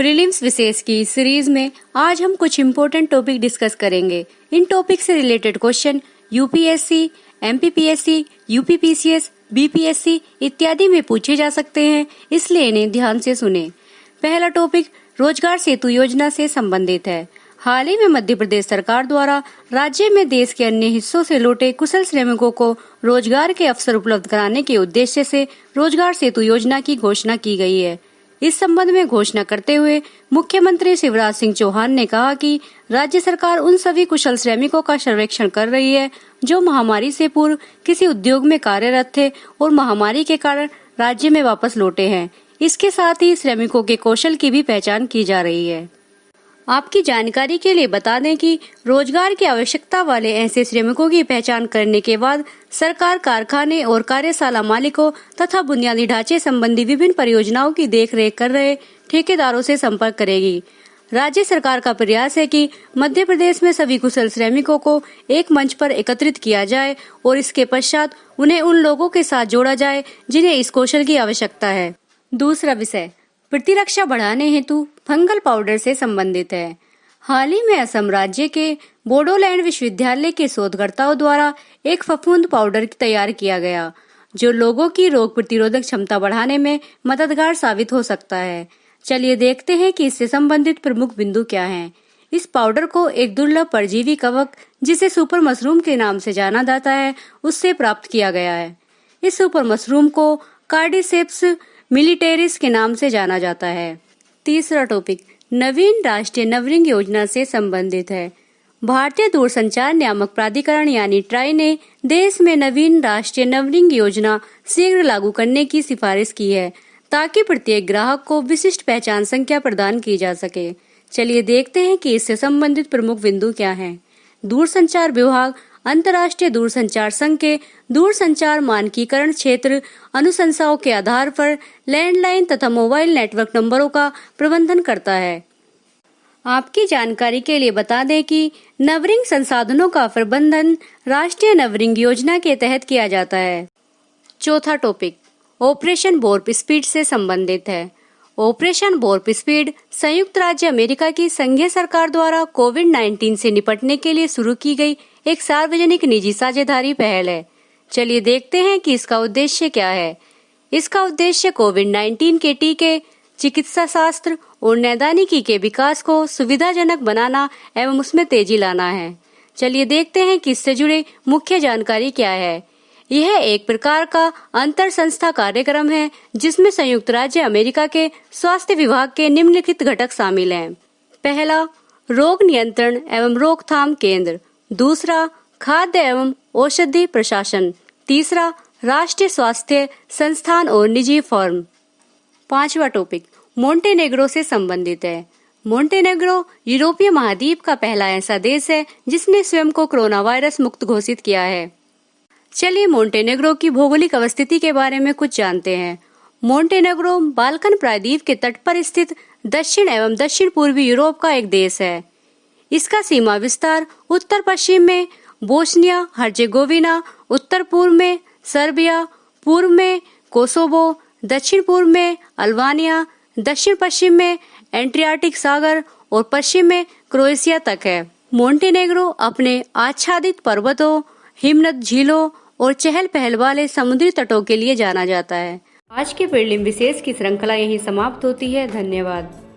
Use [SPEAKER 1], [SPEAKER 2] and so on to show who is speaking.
[SPEAKER 1] Prelims विशेष की series में आज हम कुछ इम्पोर्टेंट टॉपिक डिस्कस करेंगे। इन टॉपिक से related question UPSC, MPPSC, UPPCS, BPSC इत्यादि में पूछे जा सकते हैं, इसलिए इन्हें ध्यान से सुने। पहला टॉपिक रोजगार सेतु योजना से संबंधित है। हाल ही में मध्य प्रदेश सरकार द्वारा राज्य में देश के अन्य हिस्सों से लौटे कुशल श्रमिकों को रोजगार के अवसर उपलब्ध कराने के उद्देश्य से रोजगार सेतु योजना की घोषणा की गई है। इस संबंध में घोषणा करते हुए मुख्यमंत्री शिवराज सिंह चौहान ने कहा कि राज्य सरकार उन सभी कुशल श्रमिकों का सर्वेक्षण कर रही है जो महामारी से पूर्व किसी उद्योग में कार्यरत थे और महामारी के कारण राज्य में वापस लौटे हैं। इसके साथ ही श्रमिकों के कौशल की भी पहचान की जा रही है। आपकी जानकारी के लिए बता दें कि रोजगार की आवश्यकता वाले ऐसे श्रमिकों की पहचान करने के बाद सरकार कारखाने और कार्यशाला मालिकों तथा बुनियादी ढांचे संबंधी विभिन्न परियोजनाओं की देखरेख कर रहे ठेकेदारों से संपर्क करेगी। राज्य सरकार का प्रयास है कि मध्य प्रदेश में सभी कुशल श्रमिकों को एक मंच पर एकत्रित किया जाए और इसके पश्चात उन्हें उन लोगों के साथ जोड़ा जाए जिन्हें इस कौशल की आवश्यकता है। दूसरा विषय प्रतिरक्षा बढ़ाने हेतु फंगल पाउडर से संबंधित है। हाल ही में असम राज्य के बोडोलैंड विश्वविद्यालय के शोधकर्ताओं द्वारा एक फफूंद पाउडर तैयार किया गया जो लोगों की रोग प्रतिरोधक क्षमता बढ़ाने में मददगार साबित हो सकता है। चलिए देखते हैं कि इससे संबंधित प्रमुख बिंदु क्या हैं। इस पाउडर को एक दुर्लभ परजीवी कवक जिसे सुपर मशरूम के नाम से जाना जाता है उससे प्राप्त किया गया है। इस सुपर मशरूम को कार्डिसेप्स मिलिटेरिस के नाम से जाना जाता है। तीसरा टॉपिक नवीन राष्ट्रीय नवरिंग योजना से संबंधित है। भारतीय दूरसंचार नियामक प्राधिकरण यानी ट्राई ने देश में नवीन राष्ट्रीय नवरिंग योजना शीघ्र लागू करने की सिफारिश की है ताकि प्रत्येक ग्राहक को विशिष्ट पहचान संख्या प्रदान की जा सके। चलिए देखते हैं कि इससे संबंधित प्रमुख बिंदु क्या हैं। दूरसंचार विभाग अंतर्राष्ट्रीय दूरसंचार संघ के दूरसंचार मानकीकरण क्षेत्र अनुशंसाओं के आधार पर लैंडलाइन तथा मोबाइल नेटवर्क नंबरों का प्रबंधन करता है। आपकी जानकारी के लिए बता दें कि नवरिंग संसाधनों का प्रबंधन राष्ट्रीय नवरिंग योजना के तहत किया जाता है। चौथा टॉपिक ऑपरेशन वॉर्प स्पीड से संबंधित है। ऑपरेशन वॉर्प स्पीड संयुक्त राज्य अमेरिका की संघीय सरकार द्वारा कोविड-19 से निपटने के लिए शुरू की गई एक सार्वजनिक निजी साझेदारी पहल है। चलिए देखते हैं कि इसका उद्देश्य क्या है। इसका उद्देश्य कोविड-19 के टीके, चिकित्सा शास्त्र और नैदानिकी के विकास को सुविधाजनक बनाना एवं उसमें तेजी लाना है। चलिए देखते हैं कि इससे जुड़े मुख्य जानकारी क्या है। यह एक प्रकार का अंतर संस्था कार्यक्रम है जिसमें संयुक्त राज्य अमेरिका के स्वास्थ्य विभाग के निम्नलिखित घटक शामिल हैं। पहला, रोग नियंत्रण एवं रोकथाम केंद्र। दूसरा, खाद्य एवं औषधि प्रशासन। तीसरा, राष्ट्रीय स्वास्थ्य संस्थान और निजी फर्म। पांचवा टॉपिक मोंटेनेग्रो से संबंधित है। मोंटेनेग्रो यूरोपीय महाद्वीप का पहला ऐसा देश है जिसने स्वयं को कोरोना वायरस मुक्त घोषित किया है। चलिए मोंटेनेग्रो की भौगोलिक अवस्थिति के बारे में कुछ जानते हैं। मोंटेनेग्रो बाल्कन प्रायद्वीप के तट पर स्थित दक्षिण एवं दक्षिण पूर्वी यूरोप का एक देश है। इसका सीमा विस्तार उत्तर पश्चिम में बोस्निया हर्जेगोविना, उत्तर पूर्व में सर्बिया, पूर्व में कोसोवो, दक्षिण पूर्व में अल्बानिया, दक्षिण पश्चिम में एड्रियाटिक सागर और पश्चिम में क्रोएशिया तक है। मोंटेनेग्रो अपने आच्छादित पर्वतों, हिमनद झीलों और चहल पहल वाले समुद्री तटों के लिए जाना जाता है। आज के प्रीलिम विशेष की श्रृंखला यहीं समाप्त होती है। धन्यवाद।